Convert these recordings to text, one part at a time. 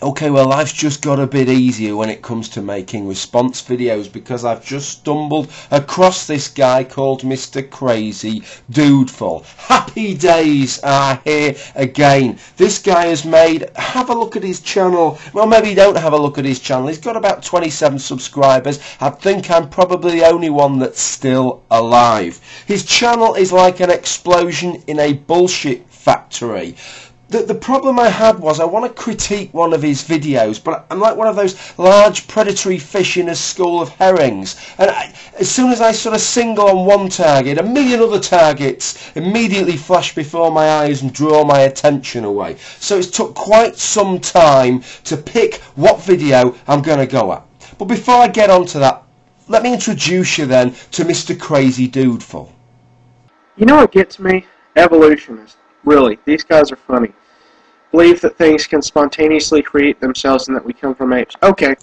Okay, well, life's just got a bit easier when it comes to making response videos because I've just stumbled across this guy called Mrcrazydudeful. Happy days are here again. This guy has made, have a look at his channel. Well, maybe don't have a look at his channel. He's got about 27 subscribers. I think I'm probably the only one that's still alive. His channel is like an explosion in a bullshit factory. The problem I had was I want to critique one of his videos, but I'm like one of those large predatory fish in a school of herrings. And as soon as I sort of single on one target, a million other targets immediately flash before my eyes and draw my attention away. So it took quite some time to pick what video I'm going to go at. But before I get on to that, let me introduce you then to Mrcrazydudeful. You know what gets me? Evolutionists. Really, these guys are funny. Believe that things can spontaneously create themselves and that we come from apes. Okay.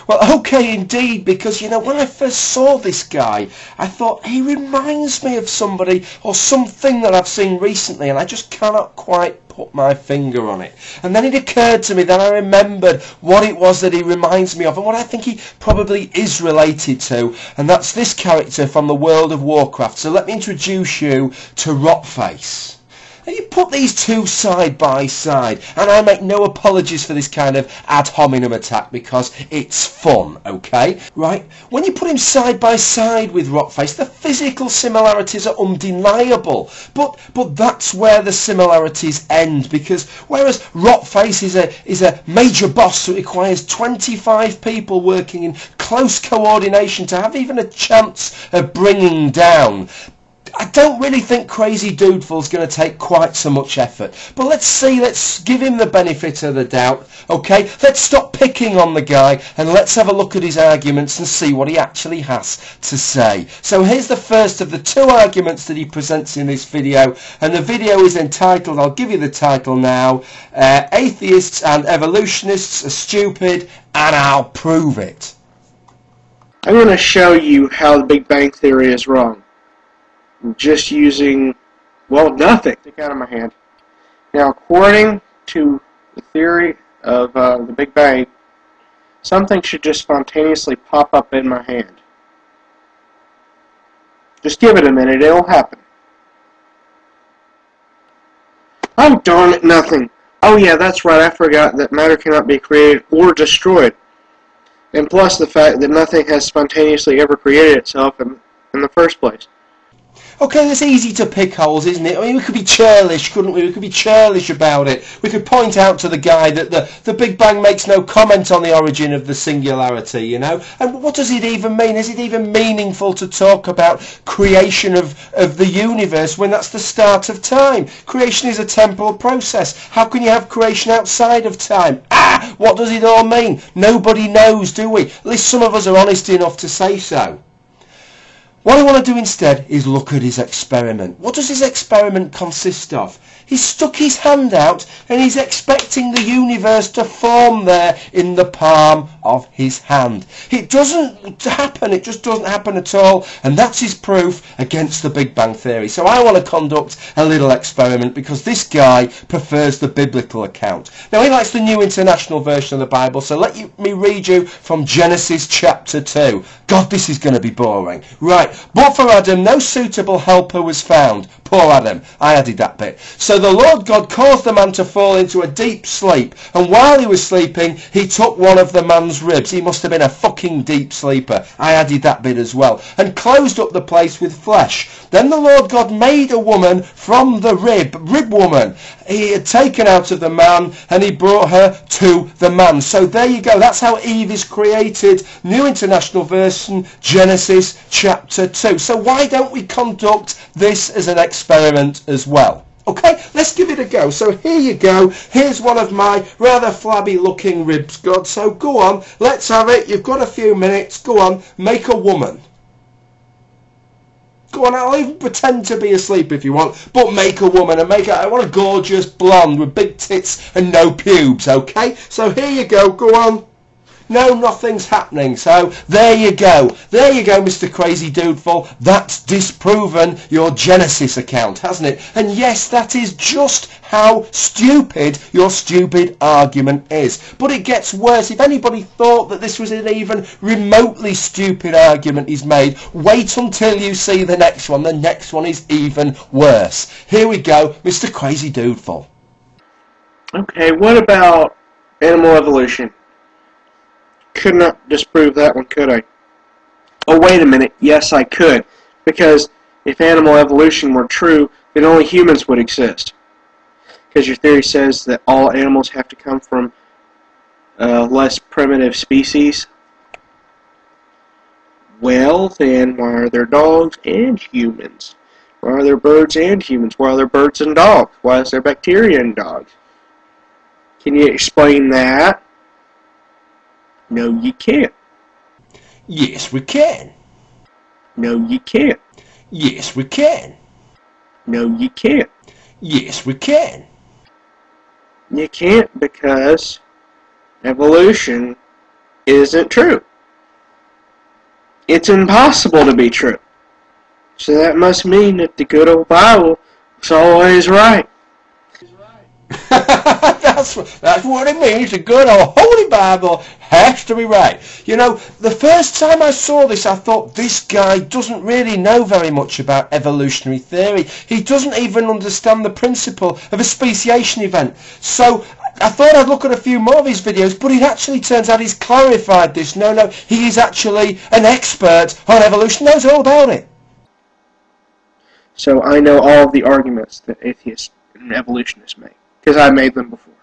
Well, okay indeed, because, you know, when I first saw this guy, I thought, he reminds me of somebody or something that I've seen recently, and I just cannot quite put my finger on it. And then it occurred to me, then I remembered what it was that he reminds me of, and what I think he probably is related to, and that's this character from the world of Warcraft. So let me introduce you to Rotface. And you put these two side by side, and I make no apologies for this kind of ad hominem attack because it's fun, okay? Right? When you put him side by side with Rotface, the physical similarities are undeniable. But that's where the similarities end, because whereas Rotface is a major boss that requires 25 people working in close coordination to have even a chance of bringing down, I don't really think Mrcrazydudeful's going to take quite so much effort. But let's see, let's give him the benefit of the doubt, okay? Let's stop picking on the guy and let's have a look at his arguments and see what he actually has to say. So here's the first of the two arguments that he presents in this video, and the video is entitled, I'll give you the title now, Atheists and Evolutionists are Stupid and I'll Prove It. I'm going to show you how the Big Bang Theory is wrong. Just using, well, nothing. Stick out of my hand. Now, according to the theory of the Big Bang, something should just spontaneously pop up in my hand. Just give it a minute, it'll happen. Oh, darn it, nothing. Oh yeah, that's right, I forgot that matter cannot be created or destroyed. And plus the fact that nothing has spontaneously ever created itself in the first place. Okay, it's easy to pick holes, isn't it? I mean, we could be churlish, couldn't we? We could be churlish about it. We could point out to the guy that the Big Bang makes no comment on the origin of the singularity, you know? And what does it even mean? Is it even meaningful to talk about creation of the universe when that's the start of time? Creation is a temporal process. How can you have creation outside of time? Ah! What does it all mean? Nobody knows, do we? At least some of us are honest enough to say so. What I want to do instead is look at his experiment. What does his experiment consist of? He's stuck his hand out and he's expecting the universe to form there in the palm of his hand. It doesn't happen, it just doesn't happen at all, and that's his proof against the Big Bang Theory. So I want to conduct a little experiment because this guy prefers the biblical account. Now he likes the New International Version of the Bible, so let me read you from Genesis chapter 2. God, this is going to be boring. Right, but for Adam no suitable helper was found. Poor Adam, I added that bit. So the Lord God caused the man to fall into a deep sleep, and while he was sleeping, he took one of the man's ribs. He must have been a fucking deep sleeper. I added that bit as well. And closed up the place with flesh. Then the Lord God made a woman from the rib woman he had taken out of the man, and he brought her to the man. So there you go. That's how Eve is created. New International Version, Genesis chapter 2. So why don't we conduct this as an experiment as well? Okay, let's give it a go. So here you go. Here's one of my rather flabby looking ribs, God. So go on, let's have it. You've got a few minutes. Go on, make a woman. Go on, I'll even pretend to be asleep if you want, but make a woman and make her, I want a gorgeous blonde with big tits and no pubes, okay? So here you go on. No, nothing's happening. So there you go. There you go, Mr. Crazydudeful. That's disproven your Genesis account, hasn't it? And yes, that is just how stupid your stupid argument is. But it gets worse. If anybody thought that this was an even remotely stupid argument he's made, wait until you see the next one. The next one is even worse. Here we go, Mr. Crazydudeful. Okay, what about animal evolution? Could not disprove that one, could I? Oh, wait a minute. Yes, I could. Because if animal evolution were true, then only humans would exist. Because your theory says that all animals have to come from less primitive species. Well, then, why are there dogs and humans? Why are there birds and humans? Why are there birds and dogs? Why is there bacteria in dogs? Can you explain that? No, you can't. Yes, we can. No, you can't. Yes, we can. No, you can't. Yes, we can. You can't because evolution isn't true. It's impossible to be true. So that must mean that the good old Bible is always right. That's what it means. The good old Holy Bible has to be right. You know, the first time I saw this, I thought, this guy doesn't really know very much about evolutionary theory. He doesn't even understand the principle of a speciation event. So I thought I'd look at a few more of his videos, but it actually turns out he's clarified this. No, he is actually an expert on evolution, knows all about it. So I know all of the arguments that atheists and evolutionists make, because I made them before.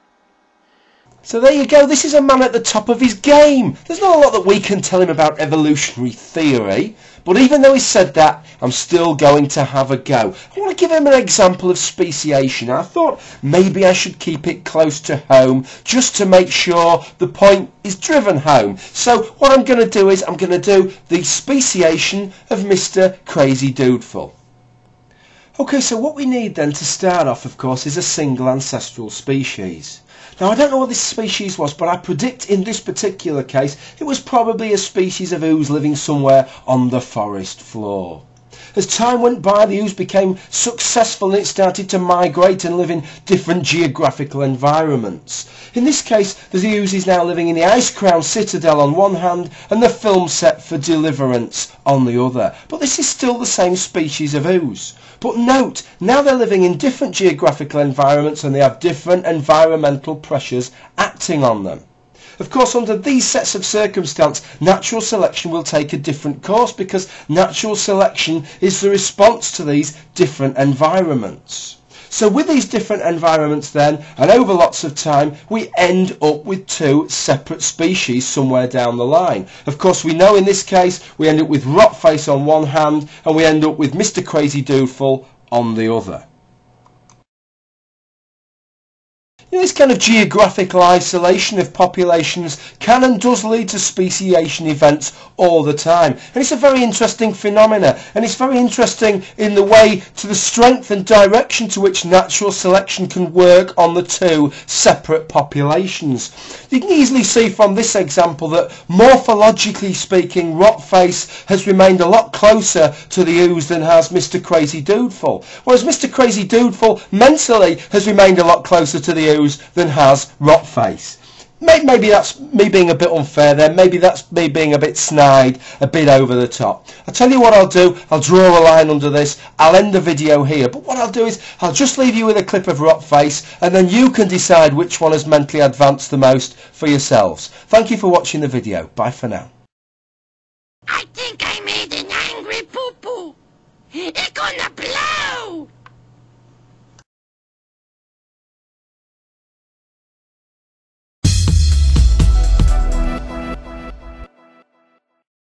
So there you go, this is a man at the top of his game. There's not a lot that we can tell him about evolutionary theory, but even though he said that, I'm still going to have a go. I want to give him an example of speciation. I thought maybe I should keep it close to home, just to make sure the point is driven home. So what I'm going to do is I'm going to do the speciation of Mr. Crazydudeful. Okay, so what we need then to start off, of course, is a single ancestral species. Now, I don't know what this species was, but I predict in this particular case it was probably a species of ooze living somewhere on the forest floor. As time went by, the ooze became successful and it started to migrate and live in different geographical environments. In this case, the ooze is now living in the Ice Crown Citadel on one hand and the film set for Deliverance on the other. But this is still the same species of ooze. But note, now they're living in different geographical environments and they have different environmental pressures acting on them. Of course, under these sets of circumstance, natural selection will take a different course because natural selection is the response to these different environments. So with these different environments then, and over lots of time, we end up with two separate species somewhere down the line. Of course, we know in this case, we end up with Rotface on one hand, and we end up with Mr. Crazydudeful on the other. You know, this kind of geographical isolation of populations can and does lead to speciation events all the time. And it's a very interesting phenomena, and it's very interesting in the way to the strength and direction to which natural selection can work on the two separate populations. You can easily see from this example that morphologically speaking, Rotface has remained a lot closer to the ooze than has Mr. Crazydudeful, whereas Mr. Crazydudeful mentally has remained a lot closer to the ooze than has Rotface. Maybe that's me being a bit unfair there, maybe that's me being a bit snide, a bit over the top. I'll tell you what I'll do, I'll draw a line under this, I'll end the video here, but what I'll do is I'll just leave you with a clip of Rotface and then you can decide which one has mentally advanced the most for yourselves. Thank you for watching the video, bye for now. I think I made an angry poo-poo. It's gonna blow!